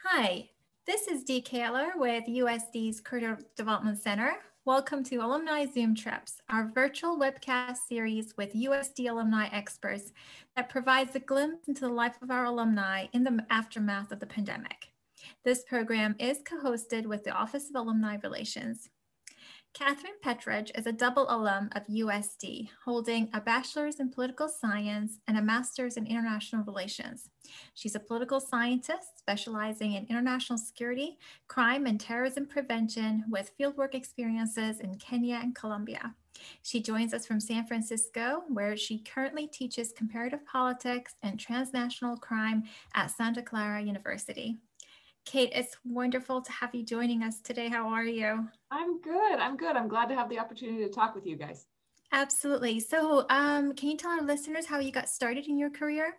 Hi, this is Dee Kayalar with USD's Career Development Center. Welcome to Alumni Zoom Trips, our virtual webcast series with USD alumni experts that provides a glimpse into the life of our alumni in the aftermath of the pandemic. This program is co-hosted with the Office of Alumni Relations. Katharine Petrich is a double alum of USD, holding a bachelor's in political science and a master's in international relations. She's a political scientist specializing in international security, crime, and terrorism prevention with fieldwork experiences in Kenya and Colombia. She joins us from San Francisco, where she currently teaches comparative politics and transnational crime at Santa Clara University. Kate, it's wonderful to have you joining us today. How are you? I'm good. I'm glad to have the opportunity to talk with you guys. Absolutely. So can you tell our listeners how you got started in your career?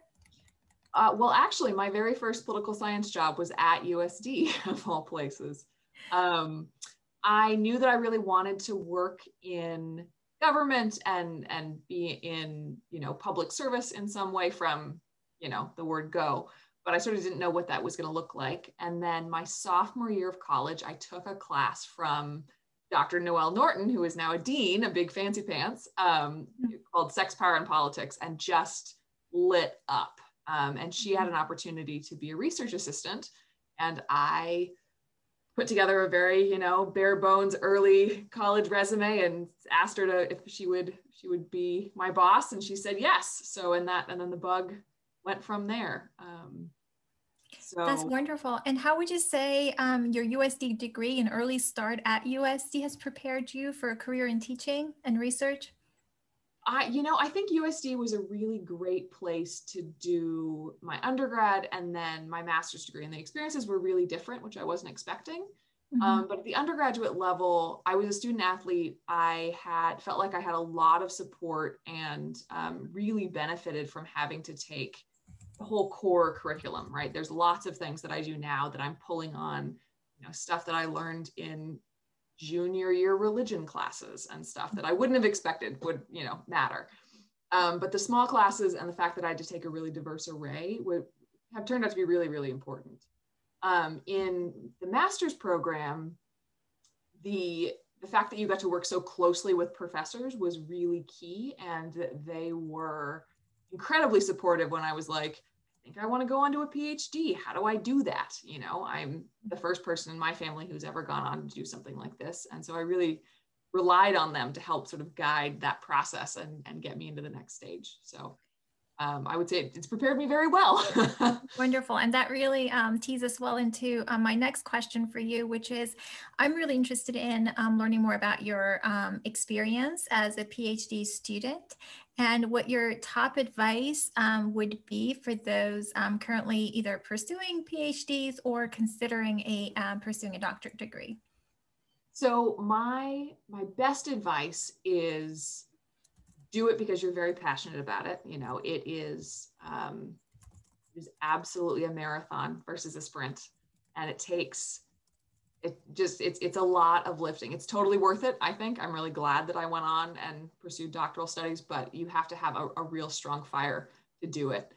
Well, actually, my very first political science job was at USD, of all places. I knew that I really wanted to work in government and be in, public service in some way from, the word go. But I sort of didn't know what that was going to look like. And then my sophomore year of college, I took a class from Dr. Noelle Norton, who is now a dean, a big fancy pants, called Sex, Power, and Politics, and just lit up. And she had an opportunity to be a research assistant. And I put together a very, bare bones early college resume and asked her if she would be my boss. And she said yes. So and then the bug went from there. So that's wonderful. And how would you say your USD degree and early start at USD has prepared you for a career in teaching and research? I think USD was a really great place to do my undergrad and then my master's degree. And the experiences were really different, which I wasn't expecting. But at the undergraduate level, I was a student athlete. I felt like I had a lot of support and really benefited from having to take the whole core curriculum, right? There's lots of things that I do now that I'm pulling on, stuff that I learned in junior year religion classes and stuff that I wouldn't have expected would, matter. But the small classes and the fact that I had to take a really diverse array have turned out to be really, really important. In the master's program, the fact that you got to work so closely with professors was really key, and they were incredibly supportive when I was like, I think I want to go on to a PhD. How do I do that? I'm the first person in my family who's ever gone on to do something like this. And so I really relied on them to help sort of guide that process and get me into the next stage. So I would say it's prepared me very well. Wonderful. And that really tees us well into my next question for you, which is, I'm really interested in learning more about your experience as a PhD student and what your top advice would be for those currently either pursuing PhDs or considering pursuing a doctorate degree. So my best advice is do it because you're very passionate about it. It is absolutely a marathon versus a sprint. And it's a lot of lifting. It's totally worth it, I think. I'm really glad that I went on and pursued doctoral studies, but you have to have a real strong fire to do it.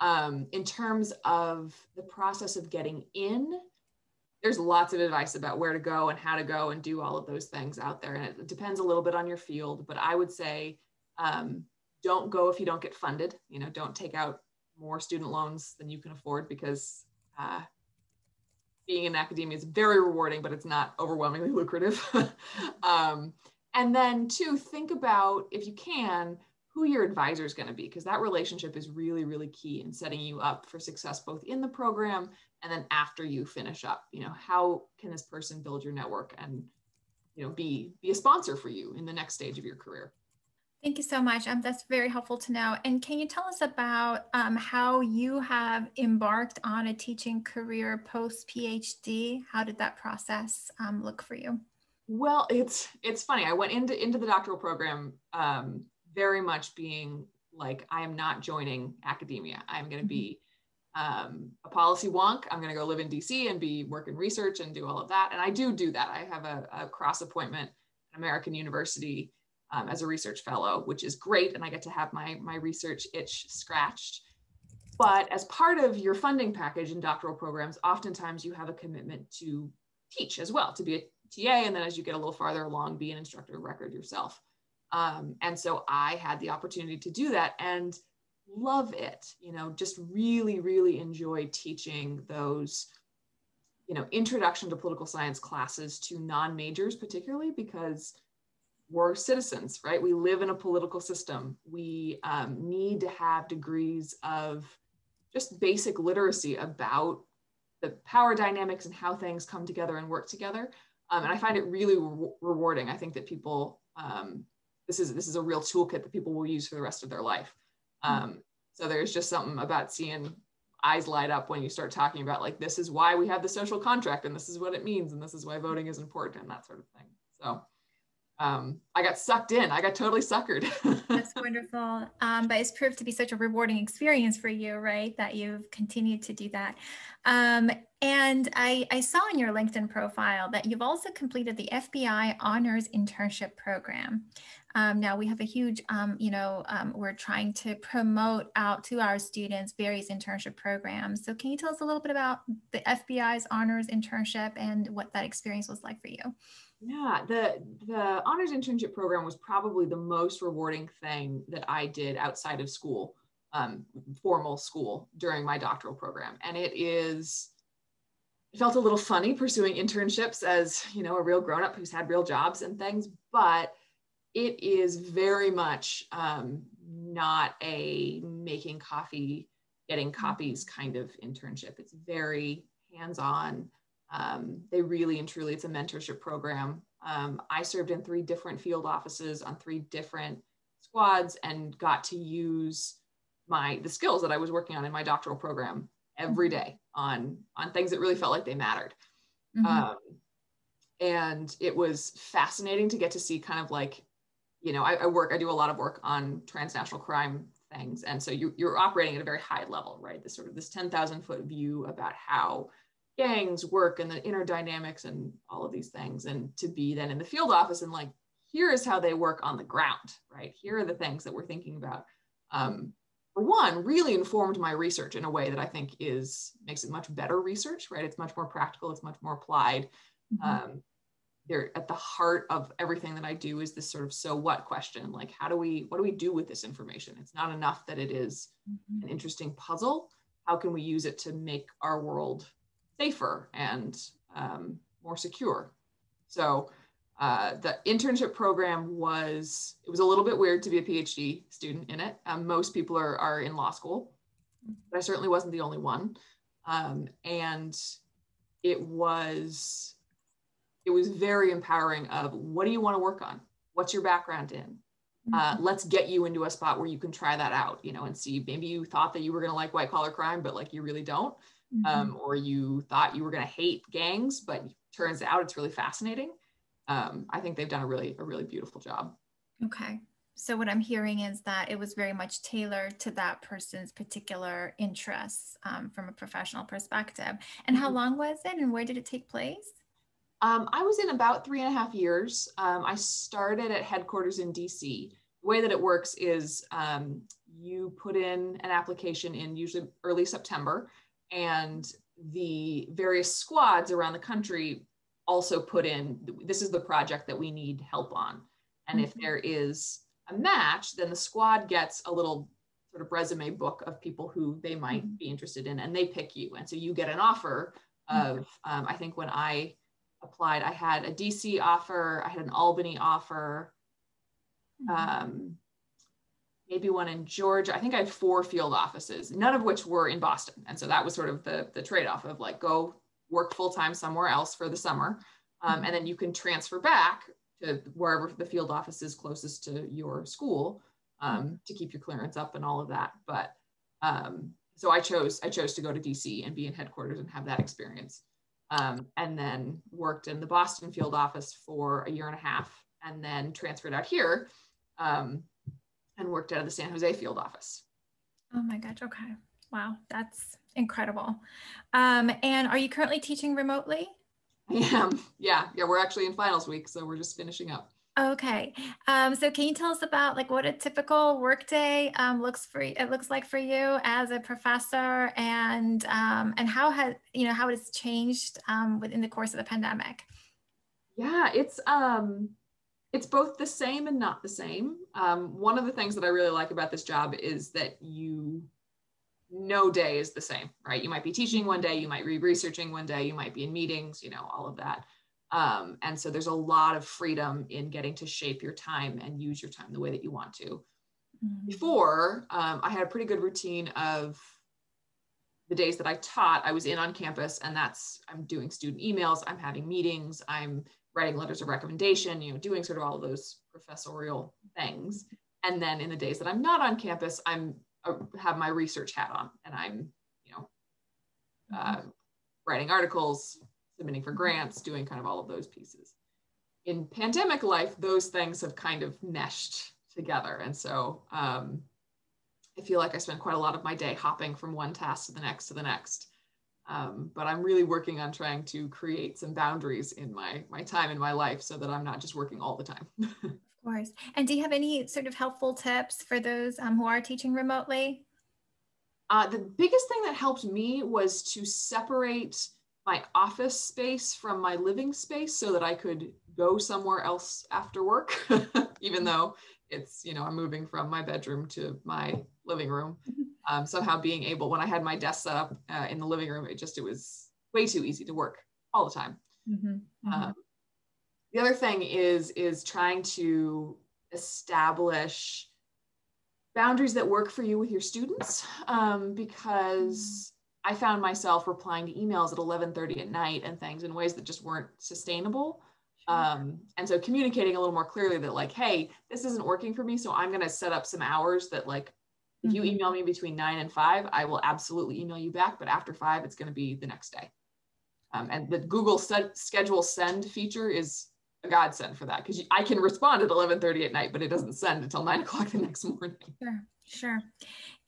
In terms of the process of getting in, there's lots of advice about where to go and how to go and do all of those things out there. And it depends a little bit on your field, but I would say, don't go if you don't get funded. Don't take out more student loans than you can afford, because being in academia is very rewarding, but it's not overwhelmingly lucrative. And then two, think about, if you can, who your advisor is going to be, because that relationship is really, really key in setting you up for success, both in the program and then after you finish up. How can this person build your network and, be a sponsor for you in the next stage of your career? Thank you so much. That's very helpful to know. And can you tell us about how you have embarked on a teaching career post-PhD? How did that process look for you? Well, it's funny. I went into the doctoral program very much being like, I am not joining academia. I'm going to be a policy wonk. I'm going to go live in DC and be working research and do all of that. And I do that. I have a cross appointment at American University as a research fellow, which is great. And I get to have my research itch scratched. But as part of your funding package in doctoral programs, oftentimes you have a commitment to teach as well, to be a TA, and then as you get a little farther along, be an instructor of record yourself. And so I had the opportunity to do that and love it, just really, really enjoy teaching those, introduction to political science classes to non-majors, particularly because we're citizens, right? We live in a political system. We need to have degrees of just basic literacy about the power dynamics and how things come together and work together. And I find it really rewarding. I think that people, this is a real toolkit that people will use for the rest of their life. So there's just something about seeing eyes light up when you start talking about like, this is why we have the social contract and this is what it means. And this is why voting is important and that sort of thing. So I got sucked in. I got totally suckered. That's wonderful. But it's proved to be such a rewarding experience for you, right? That you've continued to do that. And I saw in your LinkedIn profile that you've also completed the FBI Honors Internship program. Now we have a huge, we're trying to promote out to our students various internship programs. So can you tell us a little bit about the FBI's Honors Internship and what that experience was like for you? Yeah, the Honors Internship program was probably the most rewarding thing that I did outside of school, formal school, during my doctoral program. And it felt a little funny pursuing internships as, a real grown-up who's had real jobs and things, but it is very much not a making coffee, getting copies kind of internship. It's very hands-on. They really and truly, it's a mentorship program. I served in 3 different field offices on 3 different squads and got to use the skills that I was working on in my doctoral program every day on things that really felt like they mattered. And it was fascinating to get to see kind of like, I do a lot of work on transnational crime things. And so you're operating at a very high level, right? This 10,000 foot view about how gangs work and the inner dynamics and all of these things. And to be then in the field office and like, here is how they work on the ground, right? Here are the things that we're thinking about. For one, really informed my research in a way that I think makes it much better research, right? It's much more practical, it's much more applied. They're at the heart of everything that I do is this sort of so what question, like what do we do with this information? It's not enough that it is an interesting puzzle. How can we use it to make our world safer and more secure? So the internship program was a little bit weird to be a PhD student in it. Most people are in law school, but I certainly wasn't the only one. And it was very empowering of what do you want to work on? What's your background in? Let's get you into a spot where you can try that out, and see, maybe you thought that you were going to like white collar crime, but like you really don't. Or you thought you were going to hate gangs, but turns out it's really fascinating. I think they've done a really beautiful job. Okay. So what I'm hearing is that it was very much tailored to that person's particular interests from a professional perspective. And how long was it and where did it take place? I was in about 3.5 years. I started at headquarters in DC. The way that it works is you put in an application in usually early September, and the various squads around the country also put in, this is the project that we need help on. And if there is a match, then the squad gets a little sort of resume book of people who they might be interested in, and they pick you. And so you get an offer of, I think when I applied, I had a DC offer, I had an Albany offer, maybe one in Georgia. I think I had 4 field offices, none of which were in Boston. And so that was sort of the trade-off of like, go work full-time somewhere else for the summer. And then you can transfer back to wherever the field office is closest to your school to keep your clearance up and all of that. But so I chose to go to DC and be in headquarters and have that experience. And then worked in the Boston field office for 1.5 years and then transferred out here and worked out of the San Jose field office. Oh my gosh. Okay. Wow. That's incredible. And are you currently teaching remotely? I am. Yeah. We're actually in finals week, so we're just finishing up. Okay. So can you tell us about like what a typical workday looks like for you as a professor, and how has how it has changed within the course of the pandemic? Yeah, it's both the same and not the same. One of the things that I really like about this job is that no day is the same, right? You might be teaching one day, you might be researching one day, you might be in meetings, all of that. And so there's a lot of freedom in getting to shape your time and use your time the way that you want to. Before, I had a pretty good routine of the days that I taught. I was in on campus, and I'm doing student emails, I'm having meetings, I'm writing letters of recommendation, doing sort of all of those professorial things. And then in the days that I'm not on campus, have my research hat on, and I'm, writing articles, submitting for grants, doing kind of all of those pieces. In pandemic life, those things have kind of meshed together. And so I feel like I spend quite a lot of my day hopping from one task to the next to the next. But I'm really working on trying to create some boundaries in my time in my life so that I'm not just working all the time. Of course. And do you have any sort of helpful tips for those who are teaching remotely? The biggest thing that helped me was to separate my office space from my living space so that I could go somewhere else after work, even though it's, I'm moving from my bedroom to my living room. Somehow being able, when I had my desk set up in the living room, it was way too easy to work all the time. The other thing is trying to establish boundaries that work for you with your students, because I found myself replying to emails at 11:30 at night and things in ways that just weren't sustainable. And so communicating a little more clearly that like, hey, this isn't working for me, so I'm going to set up some hours that like, if you email me between 9 and 5, I will absolutely email you back, but after 5, it's going to be the next day. And the Google schedule send feature is a godsend for that, because I can respond at 11:30 at night, but it doesn't send until 9 o'clock the next morning. Sure.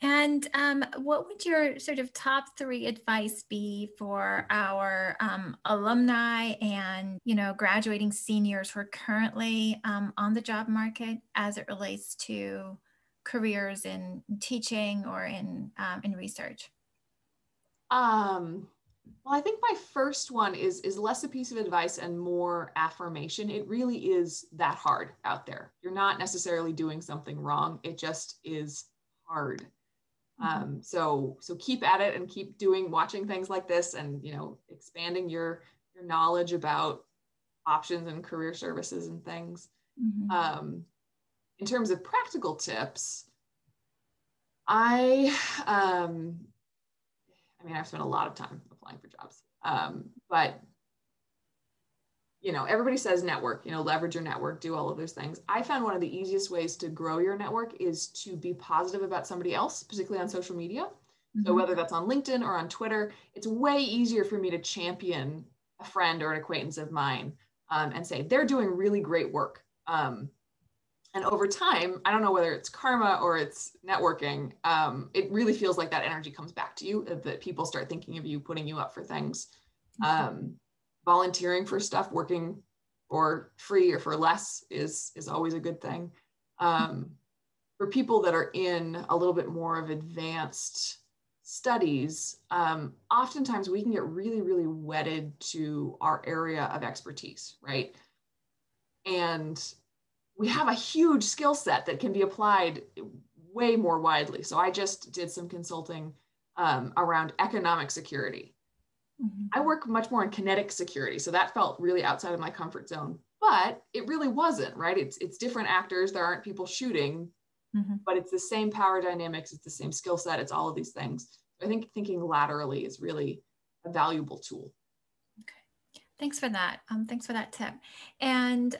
And what would your sort of top 3 advice be for our alumni and, graduating seniors who are currently on the job market as it relates to careers in teaching or in research? Well, I think my first one is less a piece of advice and more affirmation. It really is that hard out there. You're not necessarily doing something wrong. It just is hard. So keep at it and keep watching things like this, and expanding your knowledge about options and career services and things. In terms of practical tips, I've spent a lot of time applying for jobs, but everybody says network, leverage your network, do all of those things. I found one of the easiest ways to grow your network is to be positive about somebody else, particularly on social media. So whether that's on LinkedIn or on Twitter, it's way easier for me to champion a friend or an acquaintance of mine, and say they're doing really great work. And over time, I don't know whether it's karma or it's networking, it really feels like that energy comes back to you, that people start thinking of you, putting you up for things. Volunteering for stuff, working for free or for less is always a good thing. For people that are in a little bit more of advanced studies, oftentimes we can get really, really wedded to our area of expertise, right? And we have a huge skill set that can be applied way more widely. So I just did some consulting around economic security. I work much more in kinetic security, so that felt really outside of my comfort zone, but it really wasn't, right? It's different actors, there aren't people shooting, but it's the same power dynamics, it's the same skill set, it's all of these things. I think thinking laterally is really a valuable tool. Thanks for that. Thanks for that tip. And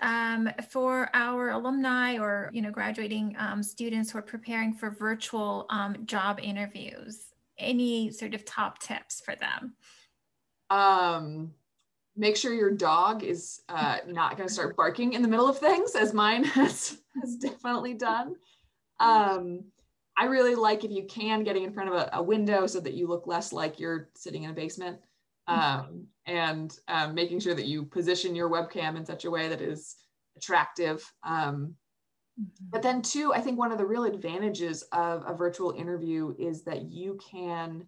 for our alumni or graduating students who are preparing for virtual job interviews, any sort of top tips for them? Make sure your dog is not going to start barking in the middle of things, as mine has definitely done. I really like, if you can, getting in front of a window so that you look less like you're sitting in a basement. And making sure that you position your webcam in such a way that is attractive. But then too, I think one of the real advantages of a virtual interview is that you can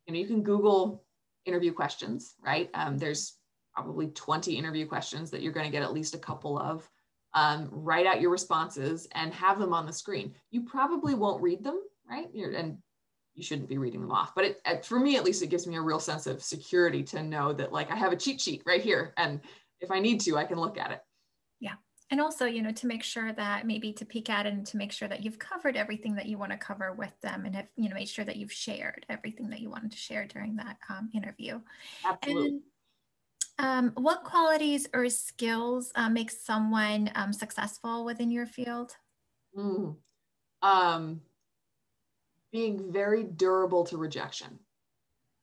Google interview questions, right? There's probably 20 interview questions that you're going to get at least a couple of. Write out your responses and have them on the screen. You probably won't read them, right? And you shouldn't be reading them off. But for me, at least, it gives me a real sense of security to know that like I have a cheat sheet right here. And if I need to, I can look at it. Yeah. And also, to make sure that maybe to peek at it and to make sure that you've covered everything that you want to cover with them and have, made sure that you've shared everything that you wanted to share during that interview. Absolutely. And what qualities or skills make someone successful within your field? Being very durable to rejection.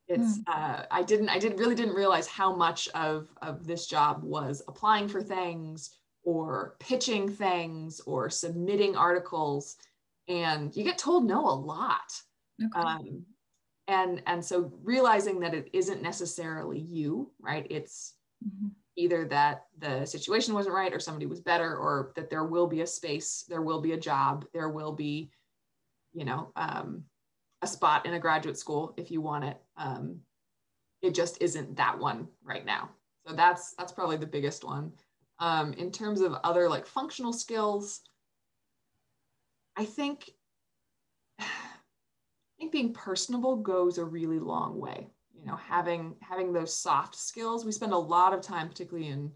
It's I really didn't realize how much of this job was applying for things or pitching things or submitting articles, and you get told no a lot. Okay. And so realizing that it isn't necessarily you, right? It's either that the situation wasn't right or somebody was better, or that there will be a space, there will be a job, there will be, a spot in a graduate school if you want it. It just isn't that one right now. So that's probably the biggest one. In terms of other like functional skills, I think being personable goes a really long way. Having those soft skills. We spend a lot of time, particularly in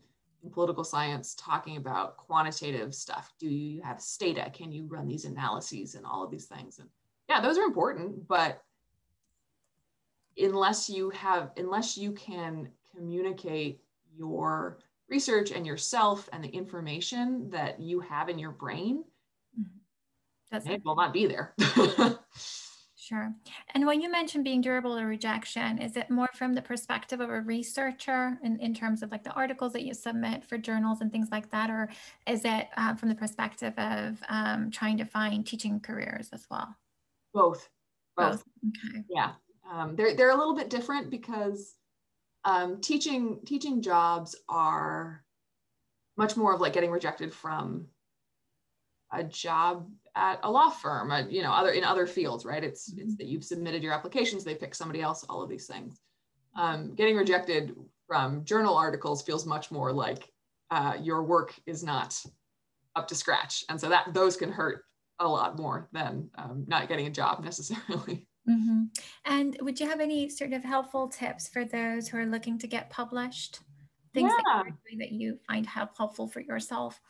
political science, talking about quantitative stuff. Do you have data? Can you run these analyses and all of these things? And yeah, those are important, but unless you can communicate your research and yourself and the information that you have in your brain, it will not be there. Sure. And when you mentioned being durable to rejection, is it more from the perspective of a researcher in terms of like the articles that you submit for journals and things like that? Or is it from the perspective of trying to find teaching careers as well? Both. Okay. Yeah. They're a little bit different because teaching jobs are much more of like getting rejected from a job at a law firm, in other fields, right? It's that you've submitted your applications, they pick somebody else, all of these things. Getting rejected from journal articles feels much more like your work is not up to scratch. And so those can hurt a lot more than not getting a job necessarily. Mm-hmm. And would you have any sort of helpful tips for those who are looking to get published? Things that you're doing that you find helpful for yourself?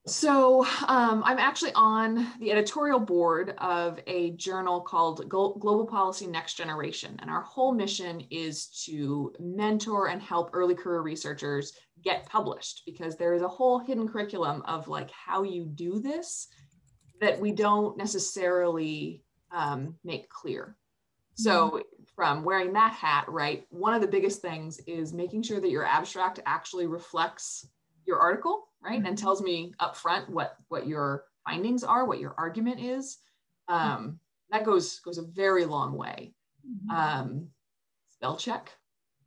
So I'm actually on the editorial board of a journal called Global Policy Next Generation. And our whole mission is to mentor and help early career researchers get published, because there is a whole hidden curriculum of like how you do this that we don't necessarily make clear. So from wearing that hat, right, one of the biggest things is making sure that your abstract actually reflects your article, right, and tells me up front what your findings are, what your argument is. That goes a very long way. Spell check,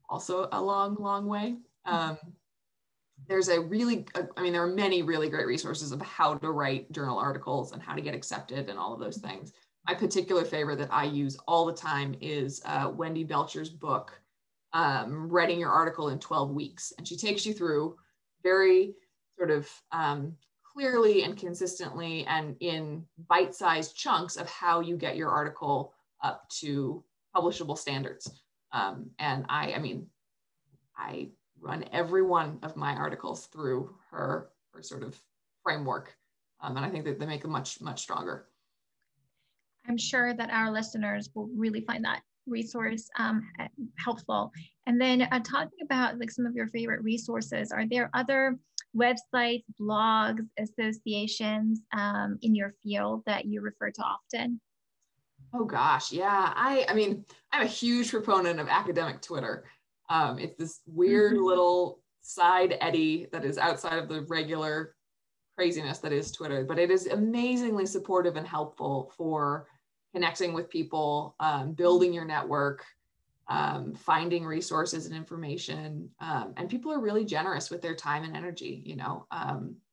also a long way. There are many really great resources of how to write journal articles and how to get accepted and all of those things. My particular favorite that I use all the time is Wendy Belcher's book, Writing Your Article in 12 Weeks. And she takes you through very sort of clearly and consistently and in bite-sized chunks of how you get your article up to publishable standards. And I run every one of my articles through her sort of framework. And I think that they make them much, much stronger. I'm sure that our listeners will really find that resource helpful. And then talking about like some of your favorite resources, are there other websites, blogs, associations in your field that you refer to often? Oh gosh, yeah. I'm a huge proponent of academic Twitter. It's this weird little side eddy that is outside of the regular craziness that is Twitter, but it is amazingly supportive and helpful for connecting with people, building your network, finding resources and information. And people are really generous with their time and energy.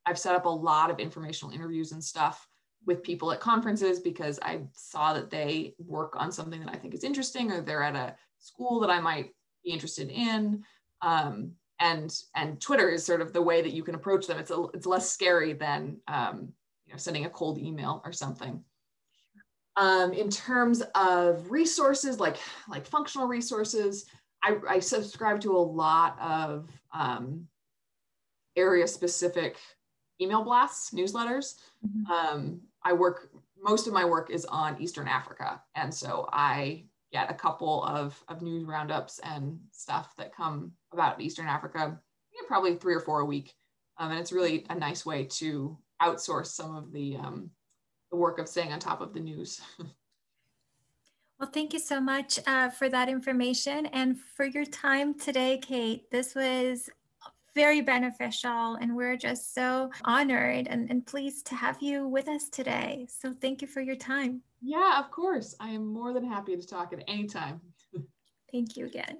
I've set up a lot of informational interviews and stuff with people at conferences because I saw that they work on something that I think is interesting, or they're at a school that I might be interested in. And Twitter is sort of the way that you can approach them. It's less scary than sending a cold email or something. In terms of resources, like functional resources, I subscribe to a lot of area-specific email blasts, newsletters. Mm-hmm. Most of my work is on Eastern Africa. And so I get a couple of news roundups and stuff that come about Eastern Africa, probably 3 or 4 a week. And it's really a nice way to outsource some of the work of staying on top of the news. Well, thank you so much for that information and for your time today, Kate. This was very beneficial, and we're just so honored and pleased to have you with us today. So thank you for your time. Yeah, of course. I am more than happy to talk at any time. Thank you again.